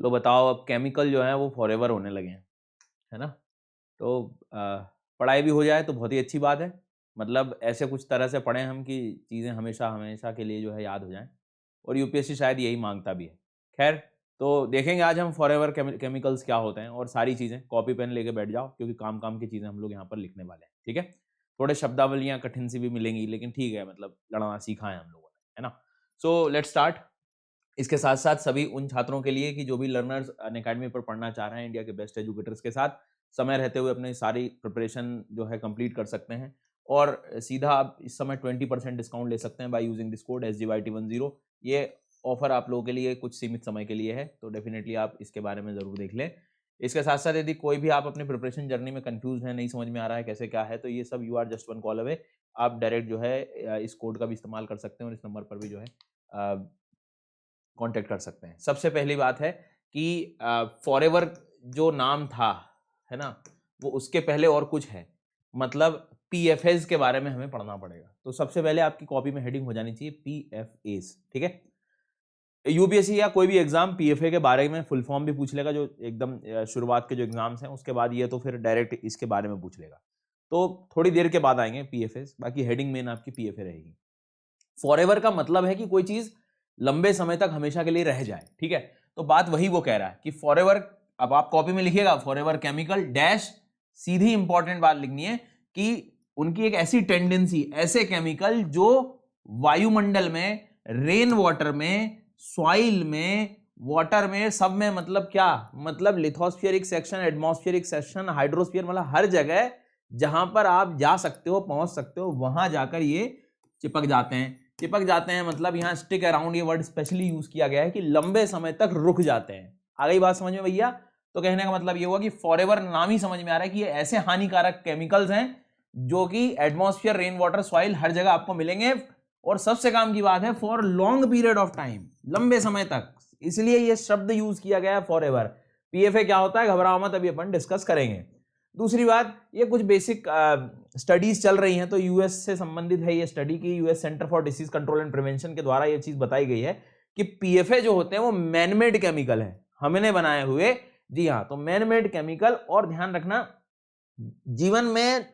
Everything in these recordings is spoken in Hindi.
लो बताओ, अब केमिकल जो है वो फॉरएवर होने लगे हैं, है ना। तो पढ़ाई भी हो जाए तो बहुत ही अच्छी बात है। मतलब ऐसे कुछ तरह से पढ़ें हम कि चीज़ें हमेशा हमेशा के लिए जो है याद हो जाएँ, और यूपीएससी शायद यही माँगता भी है। ख़ैर, तो देखेंगे आज हम फॉरएवर केमिकल्स क्या होते हैं और सारी चीज़ें। कॉपी पेन लेके बैठ जाओ क्योंकि काम-काम की चीज़ें हम लोग यहाँ पर लिखने वाले हैं, ठीक है? थोड़े शब्दावलियाँ कठिन सी भी मिलेंगी लेकिन ठीक है, मतलब लड़ना सीखा है हम लोगों ने, है ना? So let's start. इसके साथ-साथ सभी उन छात्रों के लिए कि जो भी लर्नर्स अनअकैडमी पर पढ़ना चाह रहे हैं, इंडिया के बेस्ट एजुकेटर्स के साथ, समय रहते हुए अपनी सारी प्रिपरेशन जो है कंप्लीट कर सकते हैं, और सीधा आप इस समय 20% डिस्काउंट ले सकते हैं by using this code SGYT10। ये ऑफर आप लोगों के लिए कुछ सीमित समय के लिए है, तो डेफिनिटली आप इसके बारे में ज़रूर देख लें। इसके साथ-साथ यदि कोई भी आप अपनी प्रिपरेशन जर्नी में कन्फ्यूज़ हैं, नहीं समझ में आ रहा है कैसे क्या है, तो ये सब you are just one call away. आप डायरेक्ट जो है इस कोड का भी इस्तेमाल कर सकते हैं और इस नंबर पर भी जो है कॉन्टैक्ट कर सकते हैं। सबसे पहली बात है कि फॉरएवर जो नाम था, है ना, वो उसके पहले और कुछ है। मतलब पीएफएस के बारे में हमें पढ़ना पड़ेगा। तो सबसे पहले आपकी कॉपी में हेडिंग हो जानी चाहिए पीएफएस, ठीक है। यूपीएससी या कोई भी एग्जाम पीएफए के बारे में फुल फॉर्म भी पूछ लेगा, जो एकदम शुरुआत के जो एग्जाम्स हैं, उसके बाद ये तो फिर डायरेक्ट इसके बारे में पूछ लेगा। तो थोड़ी देर के बाद आएंगे पीएफएस, बाकी हेडिंग मेन आपकी पीएफए रहेगी। फॉरएवर का मतलब है कि कोई चीज लंबे समय तक हमेशा के लिए रह जाए, ठीक है। तो बात वही वो कह रहा है कि फॉरएवर, अब आप कॉपी में लिखिएगा फॉरएवर केमिकल डैश, सीधी इंपॉर्टेंट बात लिखनी है कि उनकी एक ऐसी टेंडेंसी, ऐसे केमिकल जो वायुमंडल में, रेन वाटर में, सॉइल में, वाटर में, सब में, मतलब क्या, मतलब लिथोस्फियरिक सेक्शन, एटमॉस्फेरिक सेक्शन, हाइड्रोस्फीयर, मतलब हर जगह जहां पर आप जा सकते हो, पहुंच सकते हो, वहां जाकर ये चिपक जाते हैं। चिपक जाते हैं मतलब यहाँ स्टिक अराउंड, ये वर्ड स्पेशली यूज किया गया है कि लंबे समय तक रुक जाते हैं। आ गई बात समझ में भैया? तो कहने का मतलब ये हुआ कि फॉरएवर नाम ही समझ में आ रहा है कि ये ऐसे हानिकारक केमिकल्स हैं जो कि एटमॉस्फेयर, रेन वाटर, सॉइल, हर जगह आपको मिलेंगे, और सबसे काम की बात है for long period of time, लंबे समय तक। इसलिए ये शब्द यूज किया गया है फॉरएवर। पीएफए क्या होता है, घबराओ मत, अभी अपन डिस्कस करेंगे। दूसरी बात, ये कुछ बेसिक स्टडीज चल रही हैं, तो यूएस से संबंधित है ये स्टडी की, US centre for disease control and prevention के द्वारा ये चीज बताई गई है कि पीएफए जो होते हैं वो मैनमेड केमिकल है, हमने बनाए हुए। जी हाँ, तो मैनमेड केमिकल, और ध्यान रखना जीवन में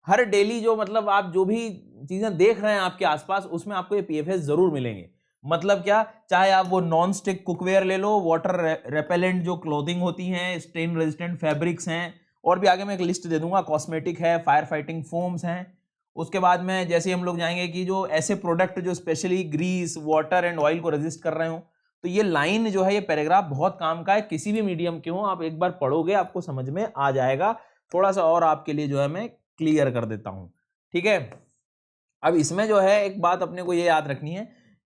हर डेली जो, मतलब आप जो भी चीजें देख रहे हैं आपके आसपास, उसमें आपको ये पीएफएस जरूर मिलेंगे। मतलब क्या, चाहे आप वो नॉन स्टिक कुकवेयर ले लो, वाटर रेपेलेंट जो क्लोथिंग होती हैं, स्टेन रेजिस्टेंट फैब्रिक्स हैं, और भी आगे मैं एक लिस्ट दे दूंगा, कॉस्मेटिक है, फायर फाइटिंग फोम्स हैं। उसके बाद में जैसे हम लोग जाएंगे कि जो ऐसे प्रोडक्ट जो specially grease, water and oil को रेजिस्ट कर रहे हो, तो ये लाइन जो है, ये पैराग्राफ बहुत काम का है, किसी भी मीडियम के हो, आप एक बार पढ़ोगे आपको समझ में आ जाएगा। थोड़ा सा और आपके लिए जो है मैं क्लियर कर देता हूं, ठीक है। अब इसमें जो है एक बात अपने को ये याद रखनी है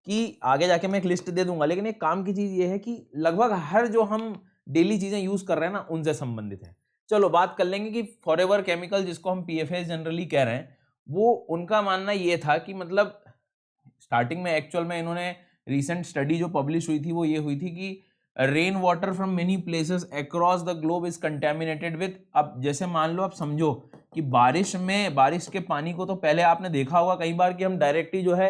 कि आगे जाके मैं एक लिस्ट दे दूंगा, लेकिन एक काम की चीज ये है कि लगभग हर जो हम डेली चीजें यूज कर रहे हैं ना, उनसे संबंधित है। चलो बात कर लेंगे कि फॉरएवर केमिकल, जिसको हम पीएफए जनरली कह रहे हैं, वो उनका मानना ये था कि मतलब स्टार्टिंग में एक्चुअल में इन्होंने रिसेंट स्टडी जो पब्लिश हुई थी वो ये हुई थी कि rain water from many places across the globe is contaminated with, अब जैसे मान लो, आप समझो कि बारिश में, बारिश के पानी को तो पहले आपने देखा होगा कई बार कि हम डायरेक्टली जो है,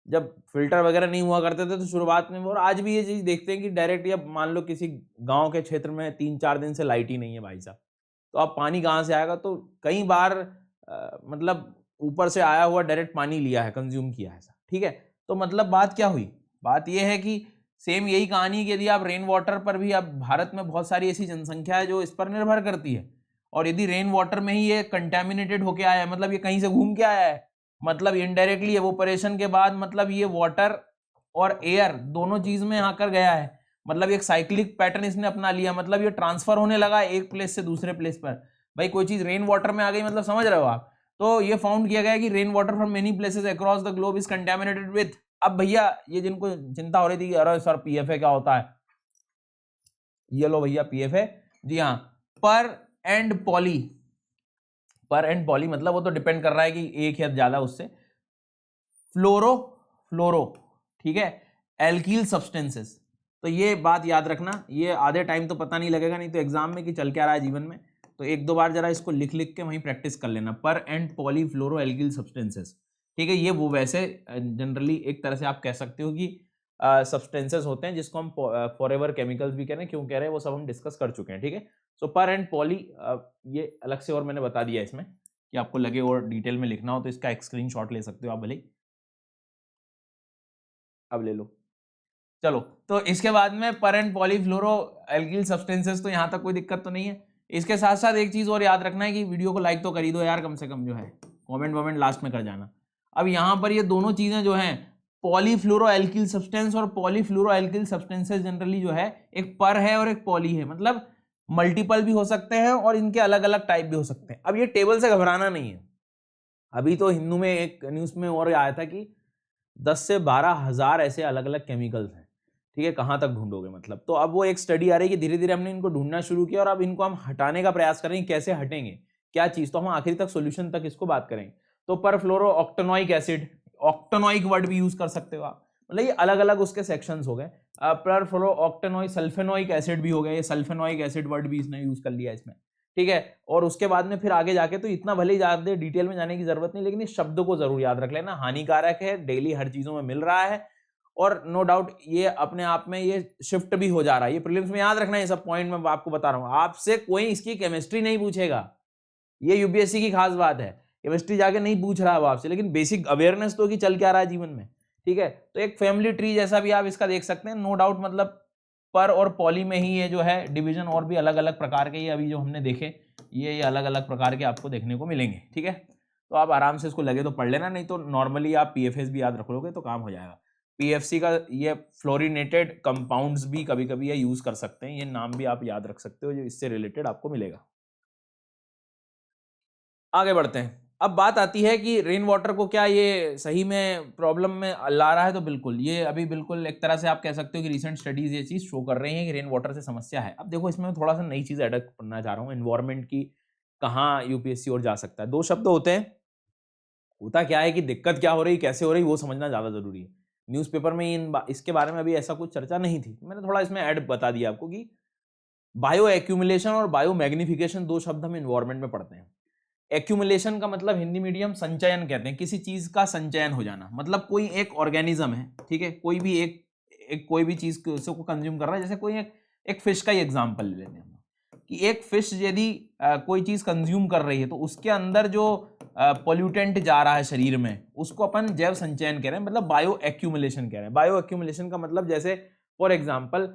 जब फिल्टर वगैरह नहीं हुआ करते थे तो शुरुआत में, और आज भी ये चीज देखते हैं कि डायरेक्टली, अब मान लो किसी गांव के क्षेत्र में 3-4 दिन से लाइट ही नहीं है भाई साहब, तो अब पानी कहाँ से आएगा? तो कई बार मतलब ऊपर से आया हुआ डायरेक्ट पानी लिया है, कंज्यूम किया है, ठीक है। तो मतलब बात क्या हुई? बात यह है कि सेम यही कहानी कि यदि आप रेन वाटर पर भी, अब भारत में बहुत सारी ऐसी जनसंख्या है जो इस पर निर्भर करती है, और यदि रेन वाटर में ही ये कंटेमिनेटेड होके आया है, मतलब ये कहीं से घूम के आया है, मतलब इनडायरेक्टली एवोपरेशन के बाद, मतलब ये वाटर और एयर दोनों चीज में आकर गया है, मतलब एक साइक्लिक पैटर्न इसने अपना लिया, मतलब ये ट्रांसफर होने लगा एक प्लेस से दूसरे प्लेस पर। भाई कोई चीज रेन वाटर में आ गई, मतलब समझ रहे हो आप। तो ये फाउंड किया गया कि rain water from many places across the globe is contaminated with, अब भैया ये जिनको चिंता हो रही थी कि अरे सर पीएफए क्या होता है, ये लो भैया पीएफए, जी हाँ, पर एंड पॉली। पर एंड पॉली मतलब वो तो डिपेंड कर रहा है कि एक या ज्यादा उससे, फ्लोरो, फ्लोरो, ठीक है, एल्कील सब्सटेंसेस। तो ये बात याद रखना, ये आधे टाइम तो पता नहीं लगेगा, नहीं तो एग्जाम में कि चल क्या रहा है जीवन में, तो एक दो बार जरा इसको लिख लिख के वहीं प्रैक्टिस कर लेना, पर एंड पॉलीफ्लोरो एल्कील सब्सटेंसेस, ठीक है। ये वो वैसे जनरली एक तरह से आप कह सकते हो कि सब्सटेंसेस होते हैं जिसको हम फॉरएवर केमिकल्स भी कह रहे हैं। क्यों कह रहे हैं वो सब हम डिस्कस कर चुके हैं, ठीक है। सो पर एंड पॉली ये अलग से और मैंने बता दिया इसमें कि आपको लगे और डिटेल में लिखना हो तो इसका एक स्क्रीनशॉट ले सकते हो आप भले ही, अब ले लो। चलो, तो इसके बाद में पर एंड पॉलीफ्लोरो एल्किल सब्सटेंसेस, तो यहाँ तक कोई दिक्कत तो नहीं है। इसके साथ साथ एक चीज और याद रखना है कि वीडियो को लाइक तो कर ही दो यार, कम से कम जो है कमेंट वमेंट लास्ट में कर जाना। अब यहाँ पर ये दोनों चीजें जो हैं, पॉलीफ्लोरो एल्किल सब्सटेंस और पॉलीफ्लोरो एल्किल सब्सटेंसेस जनरली जो है एक पर है और एक पॉली है, मतलब मल्टीपल भी हो सकते हैं और इनके अलग अलग टाइप भी हो सकते हैं। अब ये टेबल से घबराना नहीं है। अभी तो हिंदू में एक न्यूज में और आया था कि 10 से 12 हजार ऐसे अलग अलग केमिकल्स हैं, ठीक है, कहाँ तक ढूंढोगे मतलब। तो अब वो एक स्टडी आ रही है कि धीरे धीरे हमने इनको ढूंढना शुरू किया और अब इनको हम हटाने का प्रयास करेंगे। कैसे हटेंगे, क्या चीज, तो हम आखिरी तक सोल्यूशन तक इसको बात करेंगे। तो परफ्लोरो ऑक्टेनोइक एसिड, ऑक्टेनोइक वर्ड भी यूज कर सकते हो आप, मतलब ये अलग अलग उसके सेक्शंस हो गए। परफ्लोरो ऑक्टेनोइक सल्फेनोइक एसिड भी हो गया, ये सल्फेनोइक एसिड वर्ड भी इसने यूज कर लिया इसमें, ठीक है। और उसके बाद में फिर आगे जाके तो इतना भले ही ज्यादा डिटेल में जाने की जरूरत नहीं, लेकिन इस शब्द को जरूर याद रख लेना, हानिकारक है, डेली हर चीजों में मिल रहा है और नो डाउट ये अपने आप में ये शिफ्ट भी हो जा रहा है। ये प्रीलिम्स में याद रखना है, ये सब पॉइंट मैं आपको बता रहा हूं। आपसे कोई इसकी केमिस्ट्री नहीं पूछेगा, ये यूपीएससी की खास बात है, केमिस्ट्री जाके नहीं पूछ रहा है वो आपसे, लेकिन बेसिक अवेयरनेस तो कि चल क्या रहा है जीवन में, ठीक है। तो एक फैमिली ट्री जैसा भी आप इसका देख सकते हैं, नो डाउट, मतलब पर और पॉली में ही ये जो है डिवीजन और भी अलग अलग प्रकार के, ये अभी जो हमने देखे ये अलग अलग प्रकार के आपको देखने को मिलेंगे, ठीक है। तो आप आराम से इसको लगे तो पढ़ लेना, नहीं तो नॉर्मली आप पीएफएस भी याद रख लोगे तो काम हो जाएगा। पीएफसी का ये फ्लोरिनेटेड कंपाउंड्स भी कभी कभी ये यूज कर सकते हैं, ये नाम भी आप याद रख सकते हो, जो इससे रिलेटेड आपको मिलेगा। आगे बढ़ते हैं। अब बात आती है कि रेन वाटर को क्या ये सही में प्रॉब्लम में ला रहा है, तो बिल्कुल ये अभी बिल्कुल एक तरह से आप कह सकते हो कि रिसेंट स्टडीज ये चीज शो कर रही हैं कि रेन वाटर से समस्या है। अब देखो इसमें मैं थोड़ा सा नई चीज ऐड करना चाह रहा हूँ, एनवायरमेंट की कहाँ यूपीएससी और जा सकता है। दो शब्द होते हैं, होता क्या है कि दिक्कत क्या हो रही, कैसे हो रही, वो समझना ज्यादा जरूरी है। न्यूज़पेपर में इसके बारे में अभी ऐसा कुछ चर्चा नहीं थी, मैंने थोड़ा इसमें ऐड बता दिया आपको कि बायो एक्यूमुलेशन और बायो मैग्निफिकेशन दो शब्द हम एनवायरमेंट में पढ़ते हैं। एक्यूमुलेशन का मतलब हिंदी मीडियम संचयन कहते हैं, किसी चीज का संचयन हो जाना, मतलब कोई एक ऑर्गेनिज्म है, ठीक है, कोई भी एक कोई भी चीज को कंज्यूम कर रहा है। जैसे कोई एक फिश का ही एग्जांपल ले लेते हैं कि एक फिश यदि कोई चीज कंज्यूम कर रही है तो उसके अंदर जो पोल्यूटेंट जा रहा है शरीर में, उसको अपन जैव संचयन कह रहे हैं, मतलब बायो एक्यूमुलेशन कह रहे हैं। बायो एक्यूमुलेशन का मतलब जैसे फॉर एग्जाम्पल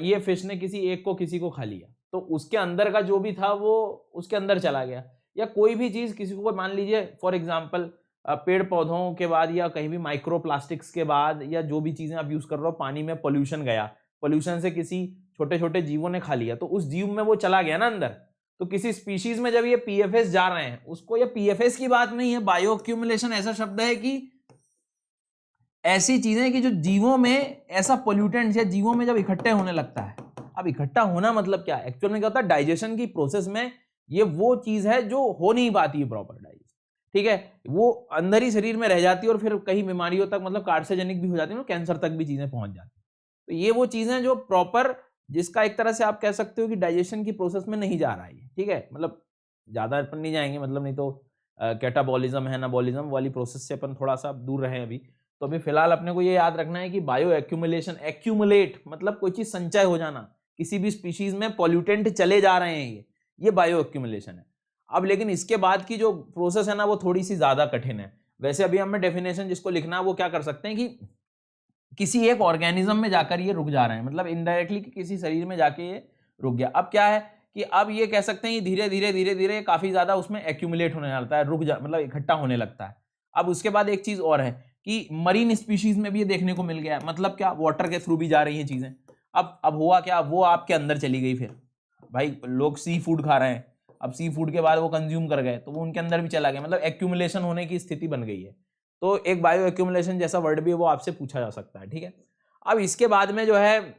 ये फिश ने किसी को खा लिया तो उसके अंदर का जो भी था वो उसके अंदर चला गया, या कोई भी चीज किसी को मान लीजिए फॉर एग्जाम्पल पेड़ पौधों के बाद या कहीं भी माइक्रो प्लास्टिक्स के बाद या जो भी चीजें आप यूज कर रहे हो, पानी में पोल्यूशन गया, पोल्यूशन से किसी छोटे छोटे जीवों ने खा लिया तो उस जीव में वो चला गया ना अंदर। तो किसी स्पीशीज में जब ये पीएफएस जा रहे हैं उसको, ये पीएफएस की बात नहीं है, बायो एक्यूमुलेशन ऐसा शब्द है कि ऐसी चीजें कि जो जीवों में ऐसा पोल्यूटेंट्स या जीवों में जब इकट्ठे होने लगता है। अब इकट्ठा होना मतलब क्या, एक्चुअल में क्या होता है, डाइजेशन की प्रोसेस में ये वो चीज है जो हो नहीं पाती है प्रॉपर डाइजेशन, ठीक है, वो अंदर ही शरीर में रह जाती है और फिर कई बीमारियों तक, मतलब कार्सिनोजेनिक भी हो जाती है, कैंसर तक भी चीजें पहुंच जाती है। तो ये वो चीजें जो प्रॉपर, जिसका एक तरह से आप कह सकते हो कि डाइजेशन की प्रोसेस में नहीं जा रहा है, ठीक है, मतलब ज्यादा अपन नहीं जाएंगे, मतलब नहीं तो कैटाबॉलिज्म है एनाबॉलिज्म वाली प्रोसेस से अपन थोड़ा सा दूर रहे अभी। तो अभी फिलहाल अपने को ये याद रखना है कि बायो एक्यूमुलेशन, एक्यूमुलेट मतलब कोई चीज संचय हो जाना, किसी भी स्पीशीज में पॉल्यूटेंट चले जा रहे हैं, ये बायो एक्यूमुलेशन है। अब लेकिन इसके बाद की जो प्रोसेस है ना वो थोड़ी सी ज्यादा कठिन है। वैसे अभी हमें डेफिनेशन जिसको लिखना है वो क्या कर सकते हैं कि किसी एक ऑर्गेनिज्म में जाकर ये रुक जा रहे हैं, मतलब इनडायरेक्टली किसी शरीर में जाके ये रुक गया। अब क्या है कि अब ये कह सकते हैं धीरे धीरे धीरे धीरे काफी ज्यादा उसमें एक्यूमुलेट होने लगता है, मतलब इकट्ठा होने लगता है। अब उसके बाद एक चीज और है कि मरीन स्पीशीज में भी ये देखने को मिल गया है, मतलब क्या, वाटर के थ्रू भी जा रही है चीजें। अब हुआ क्या, वो आपके अंदर चली गई, फिर भाई लोग सी फूड खा रहे हैं, अब सी फूड के बाद वो कंज्यूम कर गए तो वो उनके अंदर भी चला गया, मतलब एक्यूमुलेशन होने की स्थिति बन गई है। तो एक बायो एक्यूमुलेशन जैसा वर्ड भी है वो आपसे पूछा जा सकता है, ठीक है। अब इसके बाद में जो है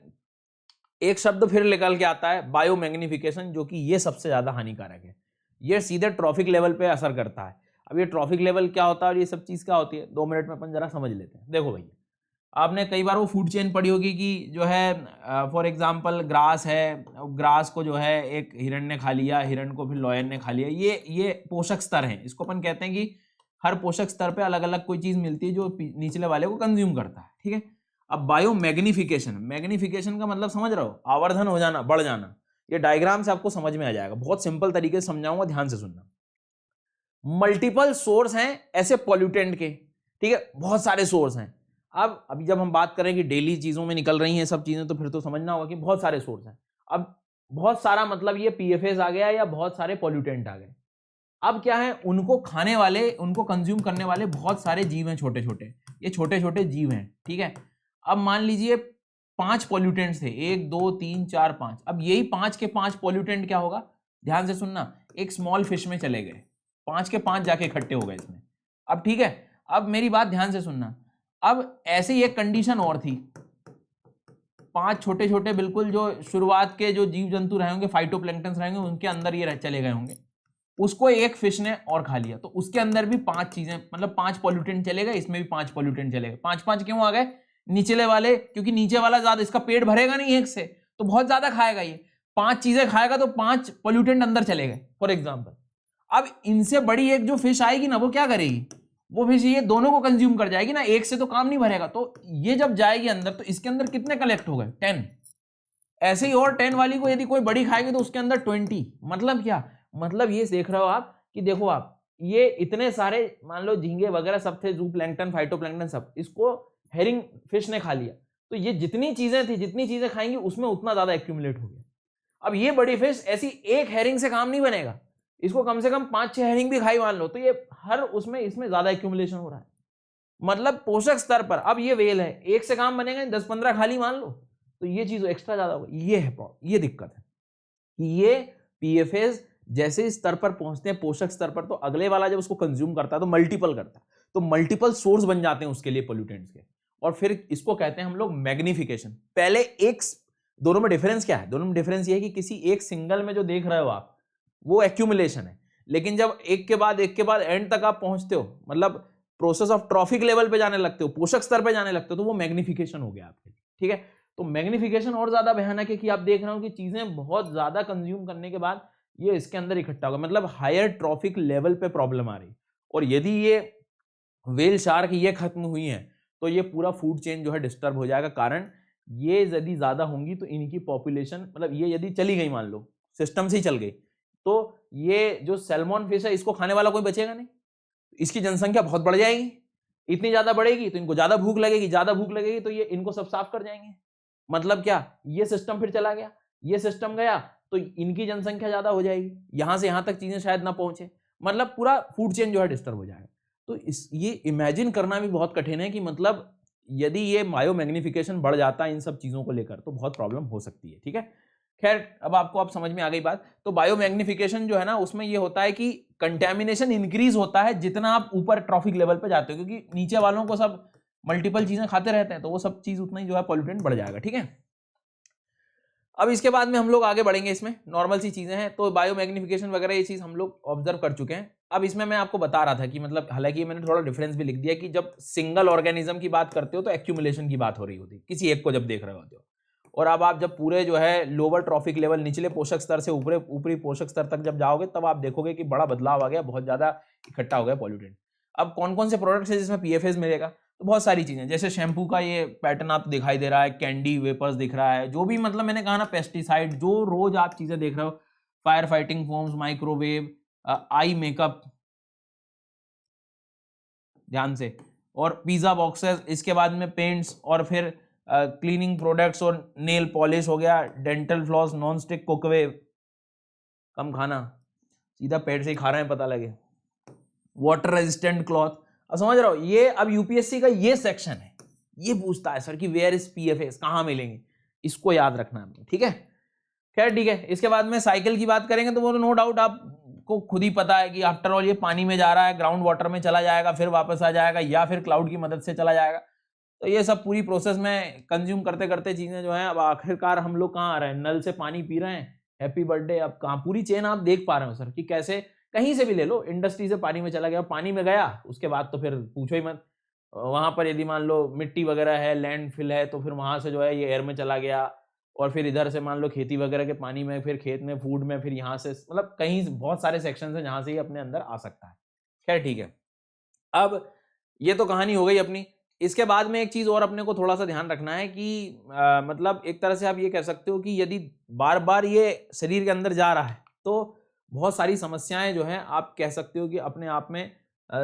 एक शब्द फिर निकल के आता है बायो मैग्निफिकेशन, जो कि ये सबसे ज्यादा हानिकारक है। ये सीधे ट्रॉफिक लेवल पे असर करता है। अब ये ट्रॉफिक लेवल क्या होता है और ये सब चीज क्या होती है, 2 मिनट में अपन जरा समझ लेते हैं। देखो भैया, आपने कई बार वो फूड चेन पढ़ी होगी कि जो है फॉर एग्जांपल ग्रास है, ग्रास को जो है एक हिरण ने खा लिया, हिरण को फिर लॉयन ने खा लिया। ये पोषक स्तर हैं, इसको अपन कहते हैं कि हर पोषक स्तर पे अलग अलग कोई चीज मिलती है जो निचले वाले को कंज्यूम करता है, ठीक है। अब बायो मैग्निफिकेशन, मैग्निफिकेशन का मतलब समझ रहे हो, आवर्धन हो जाना, बढ़ जाना। ये डायग्राम से आपको समझ में आ जाएगा, बहुत सिंपल तरीके से समझाऊंगा, ध्यान से सुनना। मल्टीपल सोर्स हैं ऐसे पॉल्यूटेंट के, ठीक है, बहुत सारे सोर्स हैं। अब अभी जब हम बात करें कि डेली चीजों में निकल रही हैं सब चीजें, तो फिर तो समझना होगा कि बहुत सारे सोर्स हैं। अब बहुत सारा मतलब ये पीएफएस आ गया या बहुत सारे पॉल्यूटेंट आ गए। अब क्या है, उनको खाने वाले, उनको कंज्यूम करने वाले बहुत सारे जीव हैं, छोटे छोटे, ये छोटे छोटे जीव हैं, ठीक है। अब मान लीजिए 5 पॉल्यूटेंट्स थे, 1 2 3 4 5। अब यही 5 के 5 पॉल्यूटेंट क्या होगा, ध्यान से सुनना, एक स्मॉल फिश में चले गए, 5 के 5 जाके इकट्ठे हो गए इसमें। अब ठीक है, अब मेरी बात ध्यान से सुनना। अब ऐसे ही एक कंडीशन और थी, 5 छोटे छोटे बिल्कुल जो शुरुआत के जो जीव जंतु रहे होंगे, फाइटोप्लैंक्टन्स रहेंगे, उनके अंदर ये चले गए होंगे, उसको एक फिश ने और खा लिया, तो उसके अंदर भी 5 चीजें, मतलब 5 पॉल्यूटेंट चले गए, इसमें भी 5 पॉल्यूटेंट चले गए। 5 क्यों आ गए, निचले वाले, क्योंकि नीचे वाला ज्यादा, इसका पेट भरेगा नहीं एक से, तो बहुत ज्यादा खाएगा, ये 5 चीजें खाएगा तो 5 पॉल्यूटेंट अंदर चले गए फॉर एग्जाम्पल। अब इनसे बड़ी एक जो फिश आएगी ना, वो क्या करेगी, वो फिश ये दोनों को कंज्यूम कर जाएगी ना, एक से तो काम नहीं भरेगा, तो ये जब जाएगी अंदर तो इसके अंदर कितने कलेक्ट हो गए, 10। ऐसे ही और 10 वाली को यदि कोई बड़ी खाएगी तो उसके अंदर 20। मतलब क्या, मतलब ये देख रहे हो आप कि देखो आप, ये इतने सारे मान लो झींगे वगैरह सब थे, जू प्लैंक्टन, फाइटोप्लैंक्टन सब, इसको हेरिंग फिश ने खा लिया, तो ये जितनी चीजें थी, जितनी चीजें खाएंगी उसमें उतना ज्यादा एक्यूमुलेट हो गया। अब ये बड़ी फिश ऐसी एक हेरिंग से काम नहीं बनेगा, इसको कम से कम 5-6 हेरिंग भी खाई मान लो, तो ये हर उसमें इसमें ज्यादा एक्यूमुलेशन हो रहा है, मतलब पोषक स्तर पर। अब ये वेल है, एक से काम बनेगा, 10-15 खाली मान लो, तो ये चीज एक्स्ट्रा ज्यादा होगी। ये है प्रॉब्लम, ये दिक्कत है कि ये पीएफएस जैसे स्तर पर पहुंचते हैं, पोषक स्तर पर, तो अगले वाला जब उसको कंज्यूम करता है तो मल्टीपल करता है, तो मल्टीपल सोर्स बन जाते हैं उसके लिए पोल्यूटेंट्स के, और फिर इसको कहते हैं हम लोग मैग्निफिकेशन। पहले एक, दोनों में डिफरेंस क्या है, दोनों में डिफरेंस ये है कि किसी एक सिंगल में जो देख रहे हो आप वो एक्यूमुलेशन है, लेकिन जब एक के बाद एंड तक आप पहुंचते हो, मतलब प्रोसेस ऑफ ट्रॉफिक लेवल पे जाने लगते हो, पोषक स्तर पे जाने लगते हो, तो वो मैग्निफिकेशन हो गया आपके लिए, ठीक है। तो मैग्निफिकेशन और ज्यादा भयानक है कि आप देख रहे हो कि चीजें बहुत ज्यादा कंज्यूम करने के बाद ये इसके अंदर इकट्ठा होगा, मतलब हायर ट्रॉफिक लेवल पे प्रॉब्लम आ रही। और यदि ये व्हेल शार्क ये खत्म हुई है तो ये पूरा फूड चेन जो है डिस्टर्ब हो जाएगा। कारण ये यदि ज्यादा होंगी तो इनकी पॉपुलेशन, मतलब ये यदि चली गई, मान लो सिस्टम से ही चल गई, तो ये जो सैल्मन फिश है इसको खाने वाला कोई बचेगा नहीं, इसकी जनसंख्या बहुत बढ़ जाएगी, इतनी ज्यादा बढ़ेगी तो इनको ज्यादा भूख लगेगी, ज्यादा भूख लगेगी तो ये इनको सब साफ कर जाएंगे। मतलब क्या, ये सिस्टम फिर चला गया, ये सिस्टम गया तो इनकी जनसंख्या ज्यादा हो जाएगी, यहां से यहां तक चीजें शायद ना पहुंचे, मतलब पूरा फूड चेन जो है डिस्टर्ब हो जाएगा। तो ये इमेजिन करना भी बहुत कठिन है कि मतलब यदि ये बायो मैग्निफिकेशन बढ़ जाता है इन सब चीजों को लेकर तो बहुत प्रॉब्लम हो सकती है, ठीक है। खैर अब आपको अब समझ में आ गई बात। तो बायो मैग्निफिकेशन जो है ना, उसमें ये होता है कि कंटेमिनेशन इंक्रीज होता है जितना आप ऊपर ट्रॉफिक लेवल पे जाते हो, क्योंकि नीचे वालों को सब मल्टीपल चीजें खाते रहते हैं, तो वो सब चीज उतना ही जो है पॉल्यूटेंट बढ़ जाएगा, ठीक है। अब इसके बाद में हम लोग आगे बढ़ेंगे, इसमें नॉर्मल सी चीजें हैं, तो बायो मैग्निफिकेशन वगैरह ये चीज हम लोग ऑब्जर्व कर चुके हैं। अब इसमें मैं आपको बता रहा था कि मतलब, हालांकि मैंने थोड़ा डिफरेंस भी लिख दिया कि जब सिंगल ऑर्गेनिज्म की बात करते हो तो एक्यूमुलेशन की बात हो रही होती है, किसी एक को जब देख रहे होते हो, और अब आप जब पूरे जो है लोअर ट्रॉफिक लेवल, निचले पोषक स्तर से ऊपरी पोषक स्तर तक जब जाओगे तब आप देखोगे कि बड़ा बदलाव आ गया, बहुत ज्यादा इकट्ठा हो गया पॉल्यूटेंट। अब कौन कौन से प्रोडक्ट्स है जिसमें पीएफएस मिलेगा, तो बहुत सारी चीजें, जैसे शैम्पू का ये पैटर्न आपको दिखाई दे रहा है, कैंडी वेपर्स दिख रहा है, जो भी मतलब मैंने कहा ना पेस्टिसाइड, जो रोज आप चीजें देख रहे हो, fire fighting foams, microwave, eye makeup, ध्यान से, और पिज्जा बॉक्सेस, इसके बाद में पेंट्स, और फिर क्लीनिंग प्रोडक्ट्स और नेल पॉलिश हो गया, डेंटल फ्लॉस, नॉन स्टिक कुकवेव, कम खाना, सीधा पेट से ही खा रहे हैं पता लगे, वाटर रेजिस्टेंट क्लॉथ। अब समझ रहे हो, ये अब यूपीएससी का ये सेक्शन है, ये पूछता है सर कि वेयर इज पीएफएस, कहां मिलेंगे, इसको याद रखना है, ठीक है। खैर ठीक है, इसके बाद में साइकिल की बात करेंगे तो वो नो डाउट आपको खुद ही पता है कि आफ्टर ऑल ये पानी में जा रहा है, ग्राउंड वाटर में चला जाएगा, फिर वापस आ जाएगा, या फिर क्लाउड की मदद से चला जाएगा, तो ये सब पूरी प्रोसेस में कंज्यूम करते करते चीजें जो है, अब आखिरकार हम लोग कहाँ आ रहे हैं, नल से पानी पी रहे हैं, हैप्पी बर्थडे। अब कहाँ पूरी चेन आप देख पा रहे हो सर कि कैसे, कहीं से भी ले लो, इंडस्ट्री से पानी में चला गया, पानी में गया, उसके बाद तो फिर पूछो ही मत, वहां पर यदि मान लो मिट्टी वगैरह है, लैंडफिल है, तो फिर वहां से जो है ये एयर में चला गया, और फिर इधर से मान लो खेती वगैरह के पानी में, फिर खेत में, फूड में, फिर यहाँ से, मतलब कहीं बहुत सारे सेक्शन है जहां से ये अपने अंदर आ सकता है। खैर ठीक है, अब ये तो कहानी हो गई अपनी इसके बाद में एक चीज और अपने को थोड़ा सा ध्यान रखना है कि मतलब एक तरह से आप ये कह सकते हो कि यदि बार बार ये शरीर के अंदर जा रहा है तो बहुत सारी समस्याएं जो है आप कह सकते हो कि अपने आप में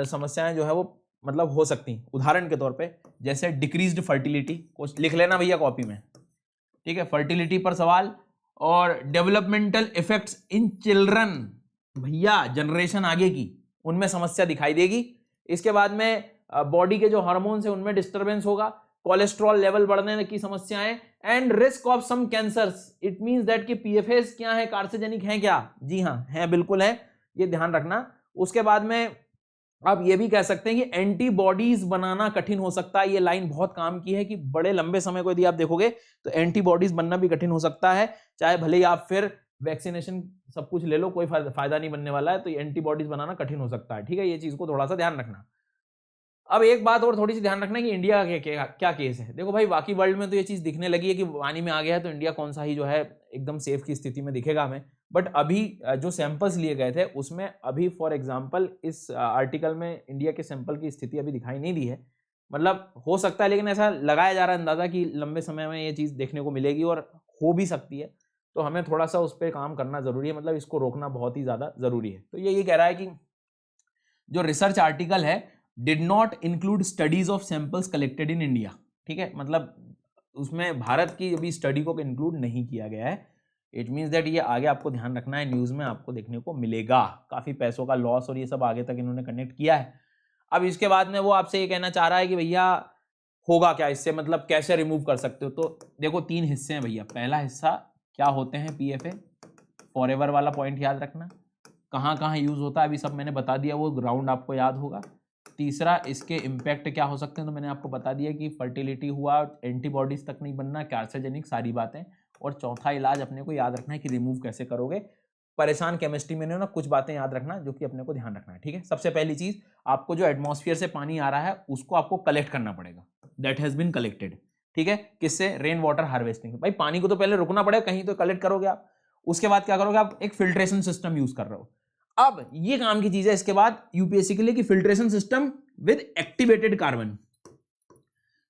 समस्याएं जो है वो मतलब हो सकती हैं। उदाहरण के तौर पे जैसे डिक्रीज्ड फर्टिलिटी, कुछ लिख लेना भैया कॉपी में, ठीक है, फर्टिलिटी पर सवाल, और डेवलपमेंटल इफेक्ट्स इन चिल्ड्रन, भैया जनरेशन आगे की उनमें समस्या दिखाई देगी। इसके बाद में बॉडी के जो हार्मोन्स है उनमें डिस्टरबेंस होगा, कोलेस्ट्रॉल लेवल बढ़ने की समस्याएं, and risk of some cancers. It means that कि पीएफएस क्या है, कार्सिजेनिक है क्या? जी हाँ है, बिल्कुल है, ये ध्यान रखना। उसके बाद में आप ये भी कह सकते हैं कि एंटीबॉडीज बनाना कठिन हो सकता है। ये लाइन बहुत काम की है कि बड़े लंबे समय को यदि आप देखोगे तो एंटीबॉडीज बनना भी कठिन हो सकता है, चाहे भले ही आप फिर वैक्सीनेशन सब कुछ ले लो, कोई फायदा नहीं बनने वाला है, तो एंटीबॉडीज बनाना कठिन हो सकता है, ठीक है, ये चीज को थोड़ा सा ध्यान रखना। अब एक बात और थोड़ी सी ध्यान रखना कि इंडिया का क्या केस है। देखो भाई, बाकी वर्ल्ड में तो ये चीज दिखने लगी है कि पानी में आ गया है, तो इंडिया कौन सा ही जो है एकदम सेफ की स्थिति में दिखेगा हमें। बट अभी जो सैंपल्स लिए गए थे उसमें अभी फॉर एग्जांपल इस आर्टिकल में इंडिया के सैंपल की स्थिति अभी दिखाई नहीं दी है। मतलब हो सकता है, लेकिन ऐसा लगाया जा रहा है अंदाजा कि लंबे समय में ये चीज़ देखने को मिलेगी और हो भी सकती है, तो हमें थोड़ा सा उस पर काम करना जरूरी है, मतलब इसको रोकना बहुत ही ज़्यादा जरूरी है। तो ये कह रहा है कि जो रिसर्च आर्टिकल है did not include studies of samples collected in India, ठीक है, मतलब उसमें भारत की अभी स्टडी को इंक्लूड नहीं किया गया है। इट मीन्स दैट ये आगे आपको ध्यान रखना है, न्यूज़ में आपको देखने को मिलेगा, काफ़ी पैसों का लॉस और ये सब आगे तक इन्होंने कनेक्ट किया है। अब इसके बाद में वो आपसे ये कहना चाह रहा है कि भैया होगा क्या इससे, मतलब कैसे रिमूव कर सकते हो। तो देखो 3 हिस्से हैं भैया। पहला हिस्सा क्या होते हैं पीएफए, फॉरएवर वाला पॉइंट याद रखना, कहाँ कहाँ यूज़ होता है अभी सब मैंने बता दिया, वो ग्राउंड आपको याद होगा। तीसरा, इसके इम्पैक्ट क्या हो सकते हैं, तो मैंने आपको बता दिया कि फर्टिलिटी हुआ, एंटीबॉडीज तक नहीं बनना, कार्सिजेनिक, सारी बातें। और चौथा इलाज अपने को याद रखना है कि रिमूव कैसे करोगे। परेशान केमिस्ट्री में ना कुछ बातें याद रखना जो कि अपने को ध्यान रखना है, ठीक है। सबसे पहली चीज, आपको जो एटमॉस्फेयर से पानी आ रहा है उसको आपको कलेक्ट करना पड़ेगा, दैट हैज बीन कलेक्टेड, ठीक है। किससे? Rain water harvesting. भाई पानी को तो पहले रुकना पड़ेगा, कहीं तो कलेक्ट करोगे आप। उसके बाद क्या करोगे आप? एक फिल्ट्रेशन सिस्टम यूज कर रहे हो। अब ये काम की चीज है इसके बाद यूपीएससी के लिए कि filtration system with activated carbon.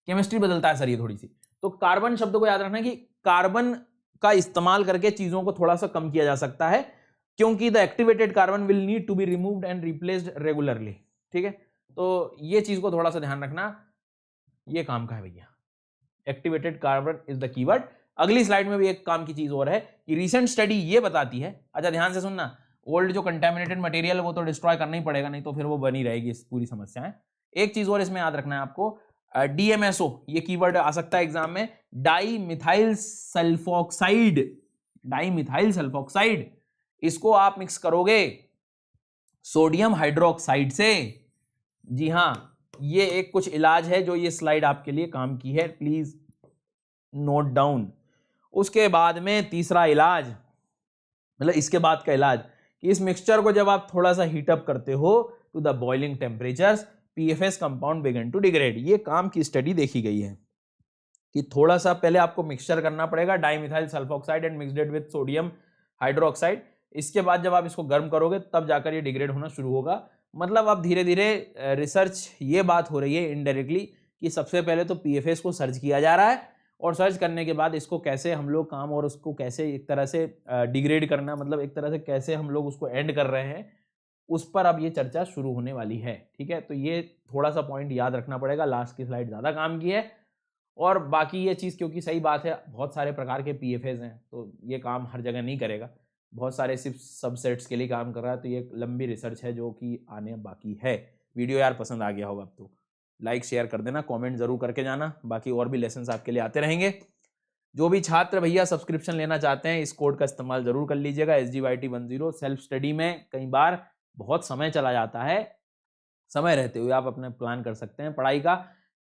Chemistry बदलता है सर ये थोड़ी सी, तो कार्बन शब्द को याद रखना कि कार्बन का इस्तेमाल करके चीजों को थोड़ा सा कम किया जा सकता है, क्योंकि the activated carbon will need to be removed and replaced regularly, ठीक है। तो ये चीज को थोड़ा सा ध्यान रखना, ये काम का है भैया, activated carbon is the keyword. अगली स्लाइड में भी एक काम की चीज और है कि रिसेंट स्टडी ये बताती है, अच्छा ध्यान से सुनना, ओल्ड जो कंटेमिनेटेड मटेरियल वो तो डिस्ट्रॉय करना ही पड़ेगा, नहीं तो फिर वो बनी रहेगी इस पूरी समस्या है। एक चीज और इसमें याद रखना है आपको, डीएमएसओ ये कीवर्ड आ सकता है एग्जाम में, di methyl sulphoxide, di methyl sulphoxide, इसको आप मिक्स करोगे सोडियम हाइड्रोक्साइड से। जी हां, ये एक कुछ इलाज है जो ये स्लाइड आपके लिए काम की है, प्लीज नोट डाउन। उसके बाद में तीसरा इलाज, मतलब इसके बाद का इलाज, कि इस मिक्सचर को जब आप थोड़ा सा हीटअप करते हो to the boiling temperatures, PFAS compound begin to degrade. ये काम की स्टडी देखी गई है कि थोड़ा सा पहले आपको मिक्सचर करना पड़ेगा, dimethyl sulphoxide and mixed with sodium hydroxide. इसके बाद जब आप इसको गर्म करोगे तब जाकर ये डिग्रेड होना शुरू होगा। मतलब अब धीरे धीरे रिसर्च ये बात हो रही है इनडायरेक्टली कि सबसे पहले तो पीएफएस को सर्च किया जा रहा है, और सर्च करने के बाद इसको कैसे हम लोग काम और उसको कैसे एक तरह से डिग्रेड करना, मतलब एक तरह से कैसे हम लोग उसको एंड कर रहे हैं, उस पर अब ये चर्चा शुरू होने वाली है, ठीक है। तो ये थोड़ा सा पॉइंट याद रखना पड़ेगा, लास्ट की स्लाइड ज़्यादा काम की है। और बाकी ये चीज़, क्योंकि सही बात है बहुत सारे प्रकार के पीएफएस हैं, तो ये काम हर जगह नहीं करेगा, बहुत सारे सिर्फ सबसेट्स के लिए काम कर रहा है, तो ये लंबी रिसर्च है जो कि आने बाकी है। वीडियो यार पसंद आ गया होगा अब तो लाइक शेयर कर देना, कमेंट जरूर करके जाना, बाकी और भी लेसन्स आपके लिए आते रहेंगे। जो भी छात्र भैया सब्सक्रिप्शन लेना चाहते हैं इस कोड का इस्तेमाल जरूर कर लीजिएगा, SGYT10। सेल्फ स्टडी में कई बार बहुत समय चला जाता है, समय रहते हुए आप अपने प्लान कर सकते हैं, पढ़ाई का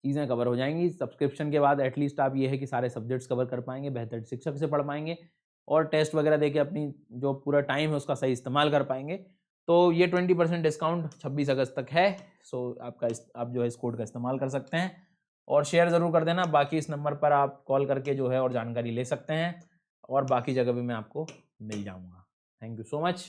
चीज़ें कवर हो जाएंगी। सब्सक्रिप्शन के बाद एटलीस्ट आप ये है कि सारे सब्जेक्ट्स कवर कर पाएंगे, बेहतर शिक्षक से पढ़ पाएंगे, और टेस्ट वगैरह देके अपनी जो पूरा टाइम है उसका सही इस्तेमाल कर पाएंगे। तो ये 20% डिस्काउंट 26 अगस्त तक है। सो आप जो है इस कोड का इस्तेमाल कर सकते हैं, और शेयर ज़रूर कर देना। बाकी इस नंबर पर आप कॉल करके जो है और जानकारी ले सकते हैं, और बाकी जगह भी मैं आपको मिल जाऊँगा। Thank you so much.